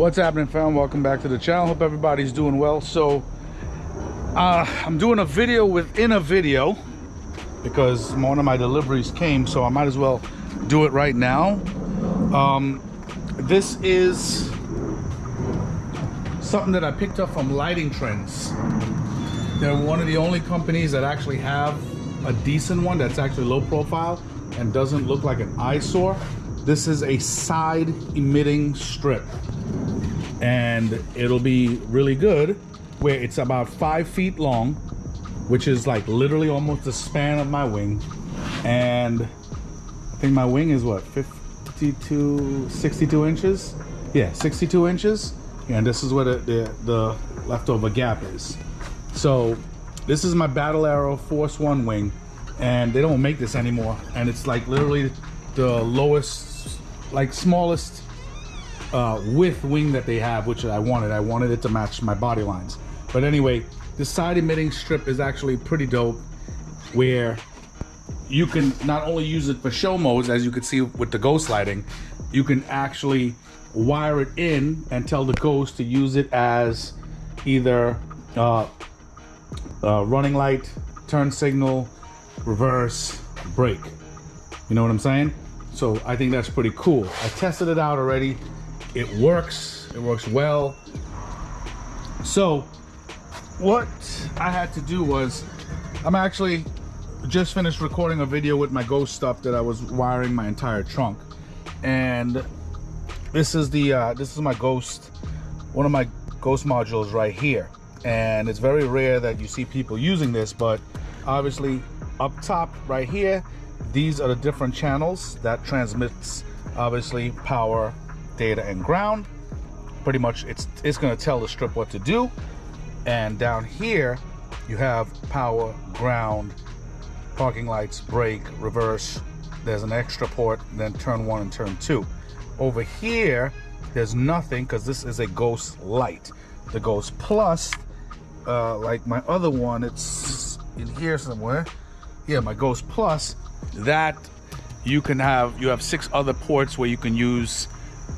What's happening, fam? Welcome back to the channel. Hope everybody's doing well. So I'm doing a video within a video because one of my deliveries came, so I might as well do it right now. This is something that I picked up from Lighting Trends. They're one of the only companies that actually have a decent one that's actually low profile and doesn't look like an eyesore. This is a side emitting strip, and it'll be really good where it's about 5 feet long, which is like literally almost the span of my wing. And I think my wing is what, 62 inches? Yeah, 62 inches. And this is where the leftover gap is. So this is my Battle Arrow Force 1 wing, and they don't make this anymore. And it's like literally the lowest, like smallest width wing that they have, which I wanted it to match my body lines. But anyway, the side emitting strip is actually pretty dope, where you can not only use it for show modes, as you can see with the Ghost lighting, you can actually wire it in and tell the Ghost to use it as either running light, turn signal, reverse, brake. You know what I'm saying? So I think that's pretty cool. I tested it out already. It works well. So what I had to do was, I'm actually just finished recording a video with my Ghost stuff that I was wiring my entire trunk. And this is my Ghost, one of my Ghost modules right here. And it's very rare that you see people using this, but obviously up top right here, these are the different channels that transmits obviously power, data, and ground. Pretty much it's going to tell the strip what to do. And down here you have power, ground, parking lights, brake, reverse. There's an extra port, then turn 1 and turn 2. Over here there's nothing, because this is a Ghost Lite. The Ghost Plus, like my other one, it's in here somewhere. Yeah, my Ghost Plus, that you have 6 other ports where you can use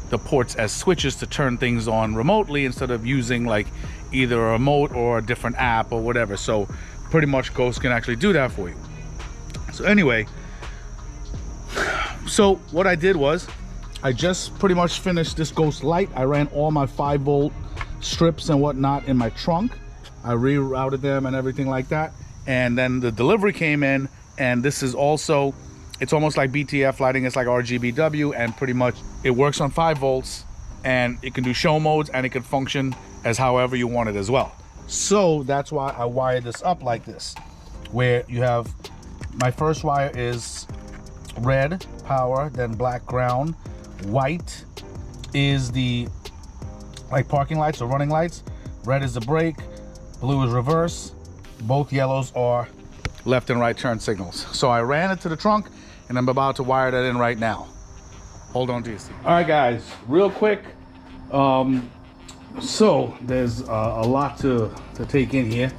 the ports as switches to turn things on remotely, instead of using like either a remote or a different app or whatever. So pretty much Ghost can actually do that for you. So anyway, so what I did was, I just pretty much finished this Ghost Lite. I ran all my 5-volt strips and whatnot in my trunk. I rerouted them and everything like that. And then the delivery came in, and this is also, it's almost like BTF lighting. It's like RGBW, and pretty much it works on 5 volts, and it can do show modes, and it can function as however you want it as well. So that's why I wired this up like this, where you have, my first wire is red power, then black ground, white is the like parking lights or running lights, red is the brake, blue is reverse, both yellows are left and right turn signals. So I ran it to the trunk, and I'm about to wire that in right now. Hold on to your seat. All right, guys, real quick. So there's a lot to take in here.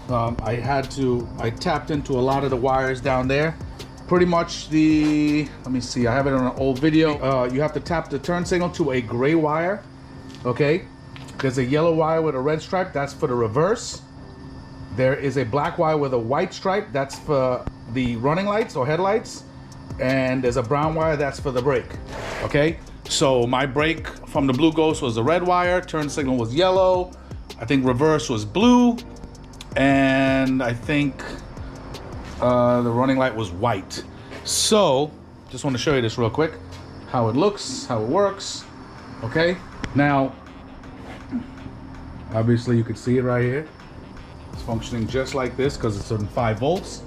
I tapped into a lot of the wires down there. Pretty much let me see, I have it on an old video. You have to tap the turn signal to a gray wire, okay? There's a yellow wire with a red stripe, that's for the reverse. There is a black wire with a white stripe, that's for the running lights or headlights. And there's a brown wire, that's for the brake, okay? So my brake from the Blueghozt was the red wire, turn signal was yellow, I think reverse was blue, and I think the running light was white. So just want to show you this real quick, how it looks, how it works. Okay, now obviously you can see it right here. It's functioning just like this because it's on 5 volts.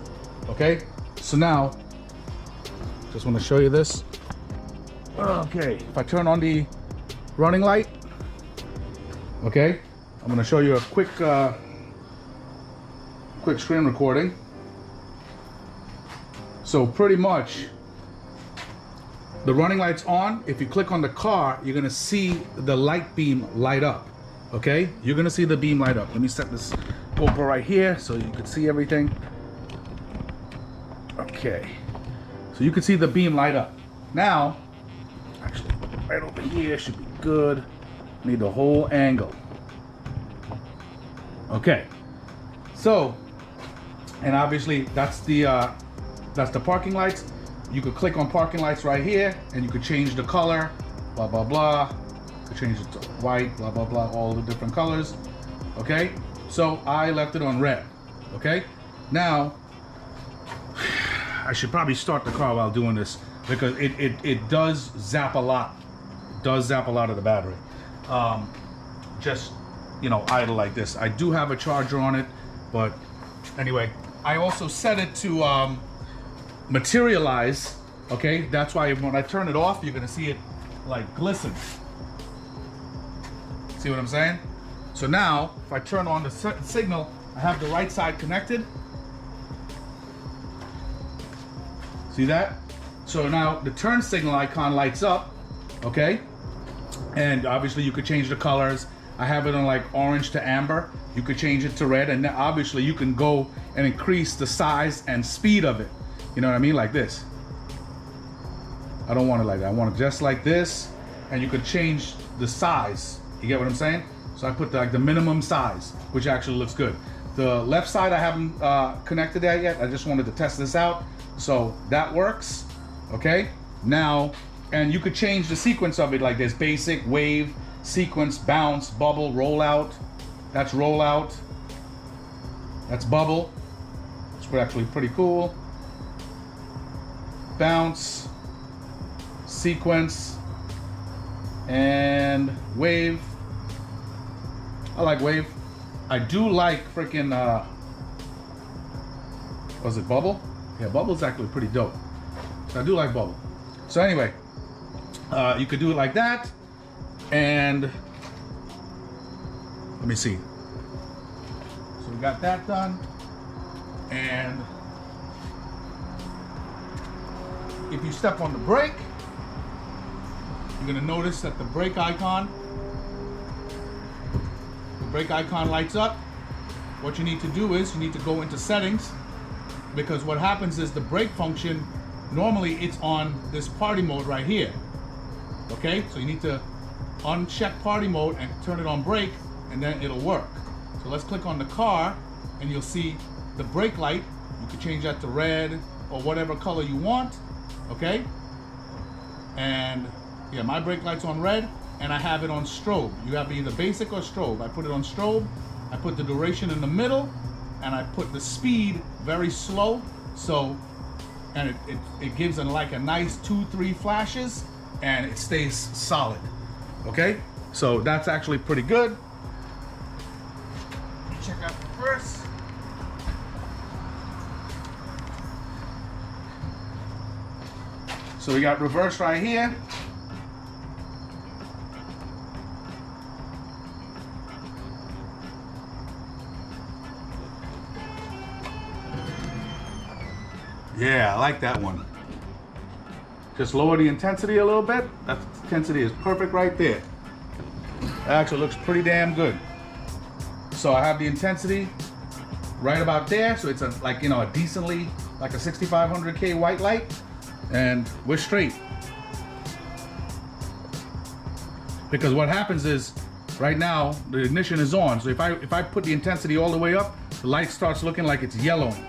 Okay, so now just want to show you this. Okay, if I turn on the running light, okay, I'm going to show you a quick screen recording. So pretty much the running light's on. If you click on the car, you're gonna see the light beam light up. Okay, you're gonna see the beam light up. Let me set this GoPro right here so you can see everything. Okay, so you can see the beam light up. Now, actually right over here should be good. Need the whole angle. Okay. So, and obviously that's the parking lights. You could click on parking lights right here, and you could change the color, blah blah blah. You could change it to white, blah blah blah, all the different colors. Okay. So I left it on red. Okay. Now I should probably start the car while doing this because it does zap a lot. It does zap a lot of the battery. Just, you know, idle like this. I do have a charger on it, but anyway, I also set it to materialize. Okay, that's why when I turn it off, you're gonna see it like glisten. See what I'm saying? So now, if I turn on the signal, I have the right side connected. See that? So now the turn signal icon lights up, okay? And obviously you could change the colors. I have it on like orange to amber. You could change it to red, and then obviously you can go and increase the size and speed of it. You know what I mean? Like this. I don't want it like that. I want it just like this, and you could change the size. You get what I'm saying? So I put like the minimum size, which actually looks good. The left side I haven't connected that yet. I just wanted to test this out. So that works, okay? Now, and you could change the sequence of it, like there's basic, wave, sequence, bounce, bubble, rollout. That's rollout. That's bubble. It's actually pretty cool. Bounce, sequence, and wave. I like wave. I do like freaking, was it bubble? Yeah, bubble's actually pretty dope. So I do like bubble. So anyway, you could do it like that. And let me see. So we got that done. And if you step on the brake, you're gonna notice that the brake icon lights up. What you need to do is you need to go into settings, because what happens is the brake function, normally it's on this party mode right here. Okay, so you need to uncheck party mode and turn it on brake, and then it'll work. So let's click on the car, and you'll see the brake light. You can change that to red or whatever color you want. Okay, and yeah, my brake light's on red, and I have it on strobe. You have either basic or strobe. I put it on strobe. I put the duration in the middle, and I put the speed very slow. So, and it gives it like a nice 2-3 flashes, and it stays solid. Okay, so that's actually pretty good. Check out the reverse. So we got reverse right here. Yeah, I like that one. Just lower the intensity a little bit. That intensity is perfect right there. That actually looks pretty damn good. So I have the intensity right about there. So it's a, like, you know, a decently, like a 6500K white light, and we're straight. Because what happens is, right now, the ignition is on. So if I put the intensity all the way up, the light starts looking like it's yellowing.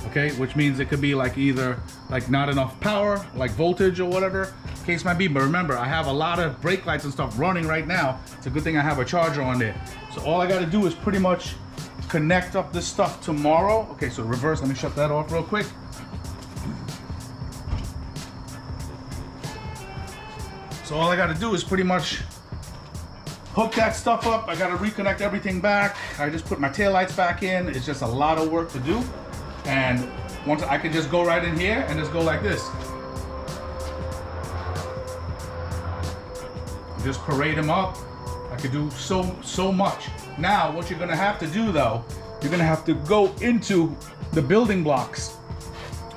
Okay, which means it could be like either like not enough power, like voltage or whatever case might be. But remember, I have a lot of brake lights and stuff running right now. It's a good thing I have a charger on there. So all I got to do is pretty much connect up this stuff tomorrow. Okay, so reverse, let me shut that off real quick. So all I got to do is pretty much hook that stuff up. I got to reconnect everything back. I just put my taillights back in. It's just a lot of work to do. And once I can just go right in here and just go like this. Just parade them up. I could do so much. Now, what you're gonna have to do though, you're gonna have to go into the building blocks.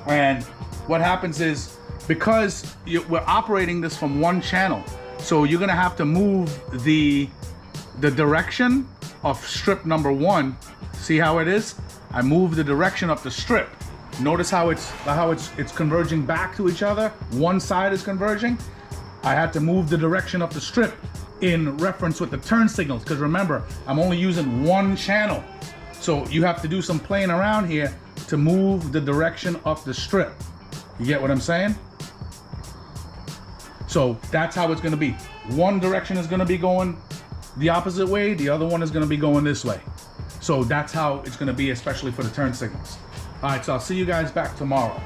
And what happens is, because we're operating this from one channel, so you're gonna have to move the direction of strip number 1. See how it is? I move the direction of the strip. Notice how it's converging back to each other. One side is converging. I had to move the direction of the strip in reference with the turn signals, because remember, I'm only using one channel. So you have to do some playing around here to move the direction of the strip. You get what I'm saying? So that's how it's gonna be. One direction is gonna be going the opposite way, the other one is gonna be going this way. So that's how it's gonna be, especially for the turn signals. All right, so I'll see you guys back tomorrow.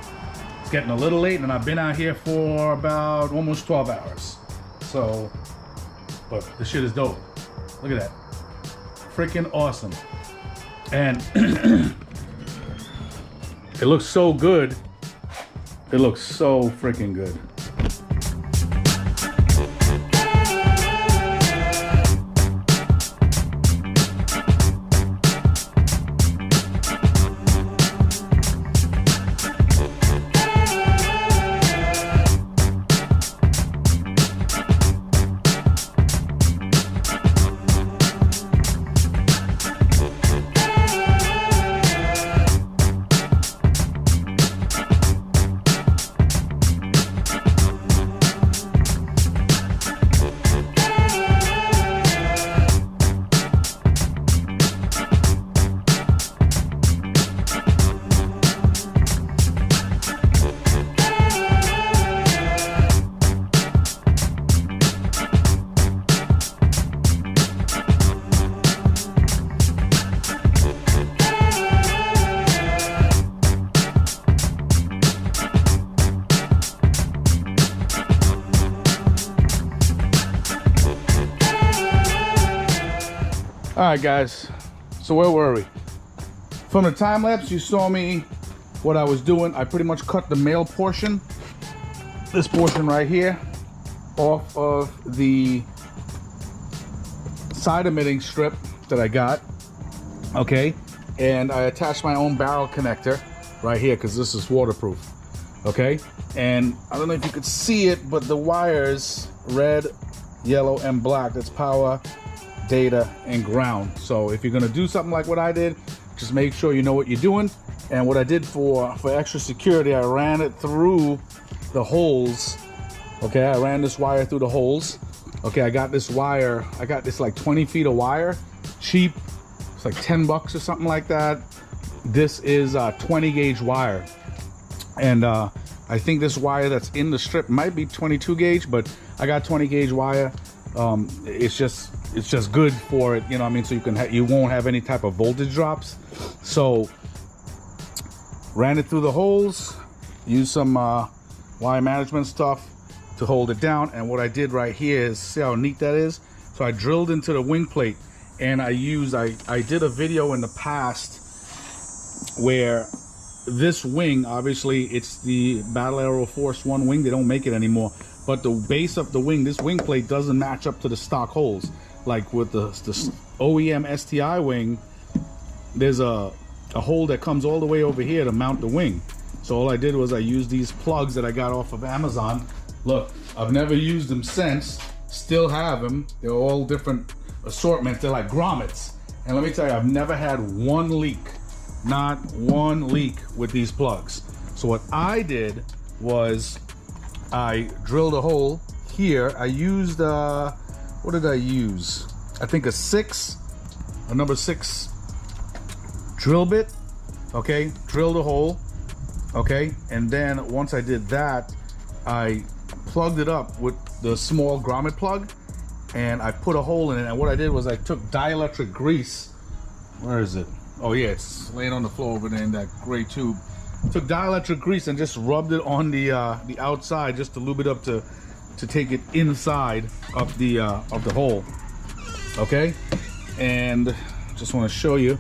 It's getting a little late and I've been out here for about almost 12 hours. So, but this shit is dope. Look at that. Freaking awesome. And it looks so good. It looks so freaking good. All right, guys, so where were we? From the time lapse, you saw me what I was doing. I pretty much cut the male portion, this portion right here, off of the side emitting strip that I got, okay? And I attached my own barrel connector right here because this is waterproof, okay? And I don't know if you could see it, but the wires, red, yellow, and black, that's power, data, and ground. So if you're gonna do something like what I did, just make sure you know what you're doing. And what I did for extra security, I ran it through the holes. Okay, I ran this wire through the holes. Okay, I got this wire, I got this like 20 feet of wire, cheap. It's like 10 bucks or something like that. This is 20 gauge wire. And I think this wire that's in the strip might be 22 gauge, but I got 20 gauge wire. It's just good for it, you know what I mean? So you won't have any type of voltage drops. So ran it through the holes, used some wire management stuff to hold it down. And what I did right here is, see how neat that is? So I drilled into the wing plate, and I did a video in the past where this wing, obviously it's the Battle Aero Force 1 wing, they don't make it anymore, but the base of the wing, this wing plate doesn't match up to the stock holes. Like with the OEM STI wing, there's a hole that comes all the way over here to mount the wing. So all I did was I used these plugs that I got off of Amazon. Look, I've never used them since, still have them. They're all different assortments, they're like grommets. And let me tell you, I've never had one leak, not one leak with these plugs. So what I did was I drilled a hole here. I used what did I use? I think a number 6 drill bit. Okay, drilled a hole. Okay, and then once I did that, I plugged it up with the small grommet plug, and I put a hole in it. And what I did was I took dielectric grease. Where is it? Oh yeah, it's laying on the floor over there in that gray tube. Took dielectric grease and just rubbed it on the outside just to lube it up to take it inside of the hole. Okay, and just want to show you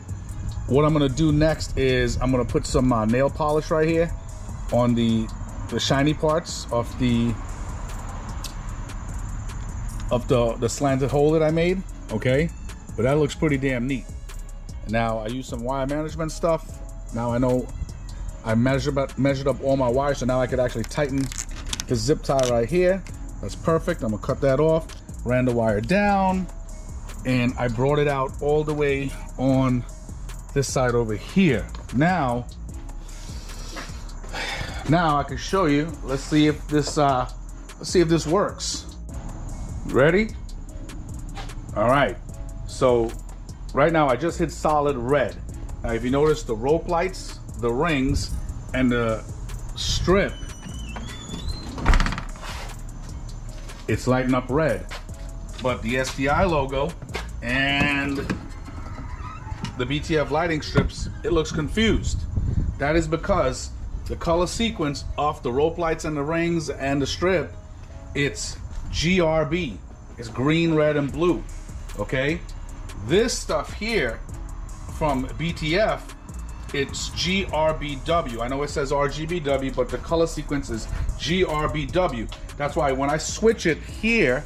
what I'm gonna do next is I'm gonna put some nail polish right here on the shiny parts of the slanted hole that I made. Okay, but that looks pretty damn neat. Now I use some wire management stuff. Now I know I measured up all my wires, so now I could actually tighten the zip tie right here. That's perfect. I'm gonna cut that off, ran the wire down, and I brought it out all the way on this side over here. Now I can show you. Let's see if this works. Ready? All right, so right now I just hit solid red. Now if you notice the rope lights, the rings, and the strip, it's lighting up red. But the STI logo and the BTF lighting strips, it looks confused. That is because the color sequence of the rope lights and the rings and the strip, it's GRB. It's green, red, and blue. Okay? This stuff here from BTF, it's GRBW. I know it says RGBW, but the color sequence is GRBW. That's why when I switch it here,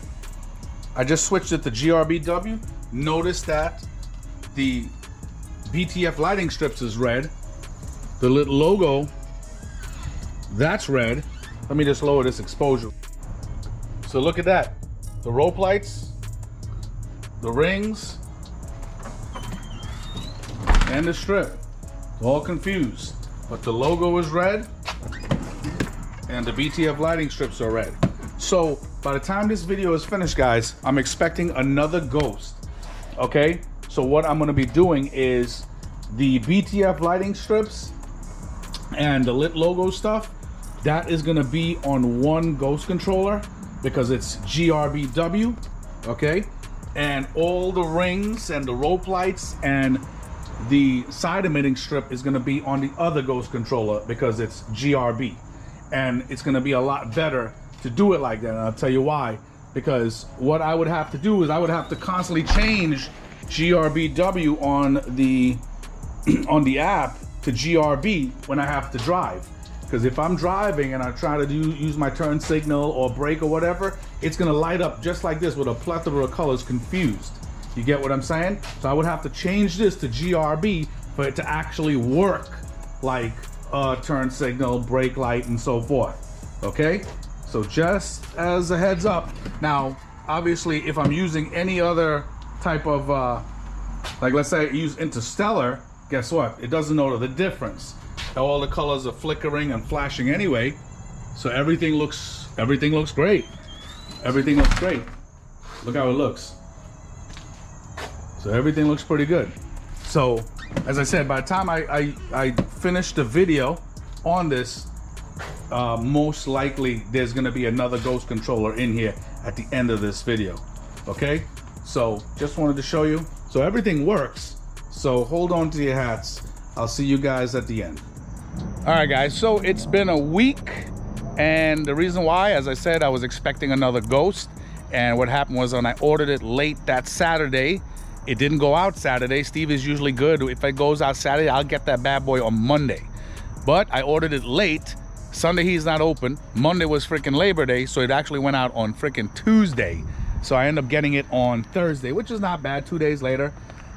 I just switched it to GRBW. Notice that the BTF lighting strips is red. The little logo, that's red. Let me just lower this exposure. So look at that. The rope lights, the rings, and the strip. It's all confused. But the logo is red and the BTF lighting strips are red. So by the time this video is finished, guys, I'm expecting another Ghost. Okay? So what I'm gonna be doing is the BTF lighting strips and the lit logo stuff, that is gonna be on one Ghost controller because it's GRBW, okay? And all the rings and the rope lights and the side emitting strip is gonna be on the other Ghost controller because it's GRB. And it's gonna be a lot better to do it like that, and I'll tell you why. Because what I would have to do is I would have to constantly change GRBW on the app to GRB when I have to drive. Because if I'm driving and I try to use my turn signal or brake or whatever, it's gonna light up just like this with a plethora of colors confused. You get what I'm saying? So I would have to change this to GRB for it to actually work like a turn signal, brake light, and so forth, okay? So just as a heads up. Now, obviously, if I'm using any other type of, like let's say I use Interstellar, guess what? It doesn't know the difference. All the colors are flickering and flashing anyway, so everything looks great. Everything looks great. Look how it looks. So everything looks pretty good. So, as I said, by the time I finish the video on this, most likely there's gonna be another Ghost controller in here at the end of this video. Okay? So just wanted to show you. So everything works. So hold on to your hats. I'll see you guys at the end. All right, guys, so it's been a week, and the reason why, as I said, I was expecting another Ghost, and what happened was when I ordered it late that Saturday, it didn't go out Saturday. Steve is usually good. If it goes out Saturday, I'll get that bad boy on Monday. But I ordered it late. Sunday he's not open. Monday was freaking Labor Day, so it actually went out on freaking Tuesday. So I ended up getting it on Thursday, which is not bad, 2 days later.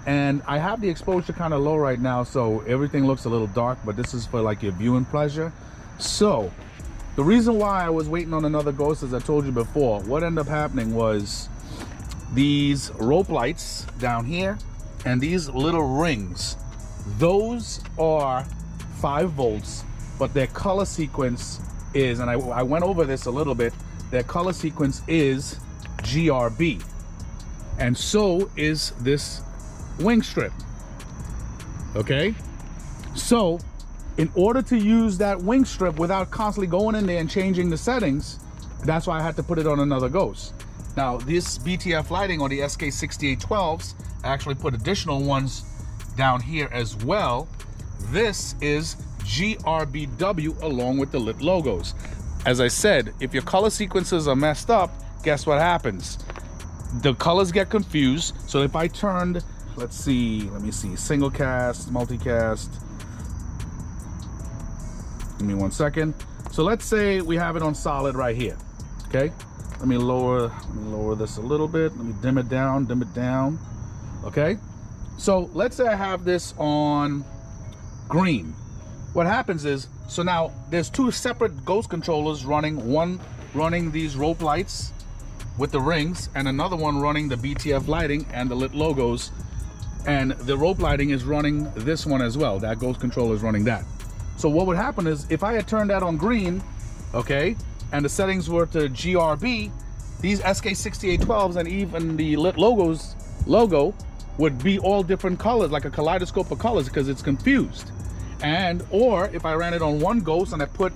And I have the exposure kind of low right now, so everything looks a little dark, but this is for like your viewing pleasure. So the reason why I was waiting on another Ghost, as I told you before, what ended up happening was these rope lights down here and these little rings, those are 5 volts, but their color sequence is, and I went over this a little bit, their color sequence is GRB, and so is this wing strip. Okay, so in order to use that wing strip without constantly going in there and changing the settings, that's why I had to put it on another Ghost. Now this BTF lighting on the SK6812s, I actually put additional ones down here as well. This is GRBW along with the lit logos. As I said, if your color sequences are messed up, guess what happens? The colors get confused. So if I turned, let me see, single cast, multicast. Give me 1 second. So let's say we have it on solid right here. Okay, let me lower this a little bit. Let me dim it down. Okay, so let's say I have this on green. What happens is, so now there's 2 separate Ghost controllers running, one running these rope lights with the rings and another one running the BTF lighting and the lit logos, and the rope lighting is running this one as well. That Ghost controller is running that. So what would happen is if I had turned that on green, okay, and the settings were to GRB, these SK6812s and even the lit logos logo would be all different colors, like a kaleidoscope of colors, because it's confused. And or if I ran it on one ghost and I put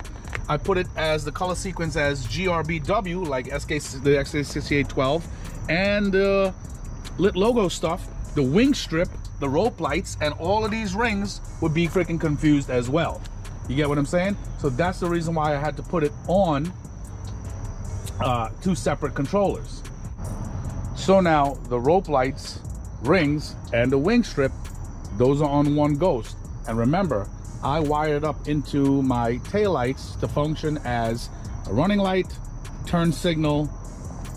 it as the color sequence as GRBW, like the SK6812, and lit logo stuff, the wing strip, the rope lights, and all of these rings would be freaking confused as well. You get what I'm saying? So that's the reason why I had to put it on two separate controllers. So now the rope lights, rings, and the wing strip, those are on one ghost. And remember, I wired up into my taillights to function as a running light, turn signal,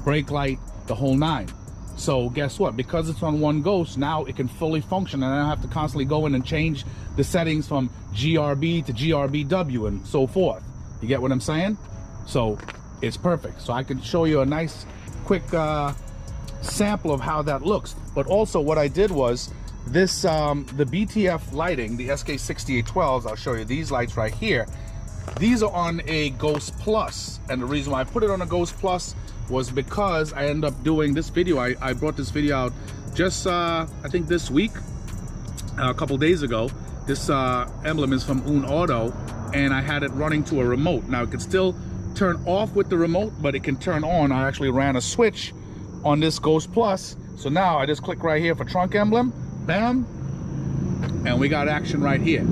brake light, the whole nine. So guess what? Because it's on one ghost, now it can fully function, and I don't have to constantly go in and change the settings from GRB to GRBW and so forth. You get what I'm saying? So it's perfect. So I can show you a nice quick sample of how that looks. But also what I did was this, the BTF lighting, the SK6812s, I'll show you these lights right here. These are on a Ghost Plus, and the reason why I put it on a Ghost Plus was because I ended up doing this video. I brought this video out just I think this week, a couple days ago. This emblem is from Un Auto, and I had it running to a remote. Now it can still turn off with the remote, but it can turn on. I actually ran a switch on this Ghost Plus, so now I just click right here for trunk emblem, bam, and we got action right here.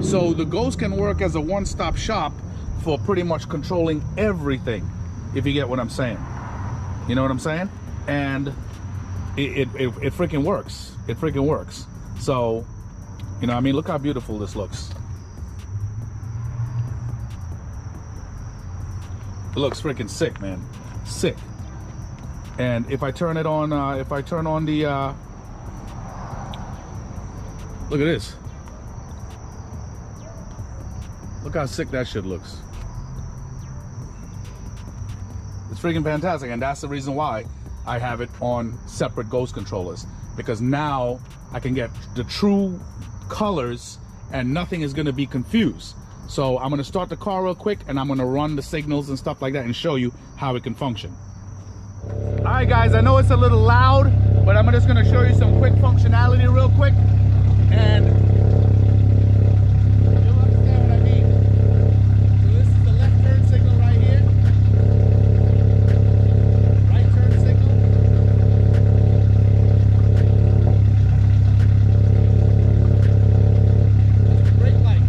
So the Ghost can work as a one-stop shop for pretty much controlling everything, if you get what I'm saying. You know what I'm saying? And it freaking works. It freaking works. So, you know, I mean, look how beautiful this looks. It looks freaking sick, man. Sick. And if I turn it on, if I turn on the, look at this. Look how sick that shit looks. It's freaking fantastic, and that's the reason why I have it on separate Ghost controllers, because now I can get the true colors and nothing is going to be confused. So I'm going to start the car real quick, and I'm going to run the signals and stuff like that and show you how it can function. All right, guys, I know it's a little loud, but I'm just going to show you some quick functionality real quick, and you'll understand what I mean. So this is the left turn signal right here. Right turn signal. That's the brake light.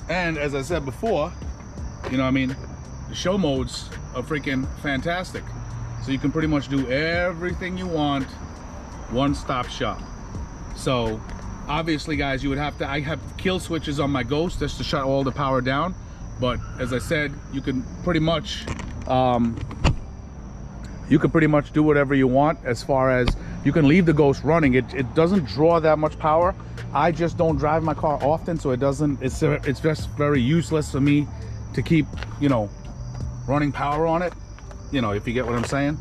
And as I said before, you know what I mean, the show modes are freaking fantastic. So you can pretty much do everything you want, one-stop shop. So obviously, guys, you would have to, I have kill switches on my Ghost just to shut all the power down. But as I said, you can pretty much do whatever you want. As far as you can leave the Ghost running, it doesn't draw that much power. I just don't drive my car often, so it doesn't, it's just very useless for me to keep, you know, running power on it, you know, if you get what I'm saying.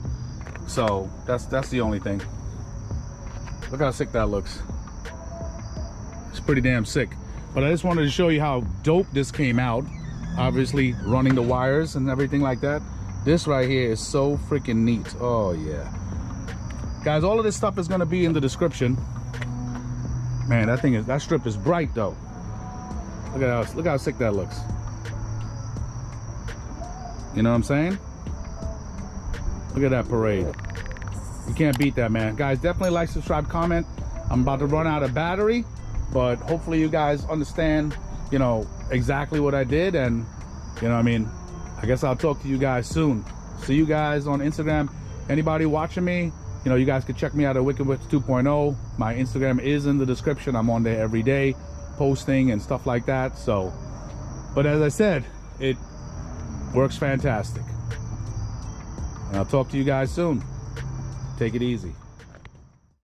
So that's the only thing. Look how sick that looks. It's pretty damn sick. But I just wanted to show you how dope this came out. Obviously running the wires and everything like that. This right here is so freaking neat. Oh yeah, guys, all of this stuff is going to be in the description. Man, that strip is bright though. Look how sick that looks. You know what I'm saying? Look at that parade. You can't beat that, man. Guys, definitely like, subscribe, comment. I'm about to run out of battery, but hopefully you guys understand, you know, exactly what I did. And you know what I mean, I guess I'll talk to you guys soon. See you guys on Instagram. Anybody watching me, you know, you guys can check me out at Wrxsti 2.0. My Instagram is in the description. I'm on there every day posting and stuff like that. So, but as I said, it works fantastic. And I'll talk to you guys soon. Take it easy.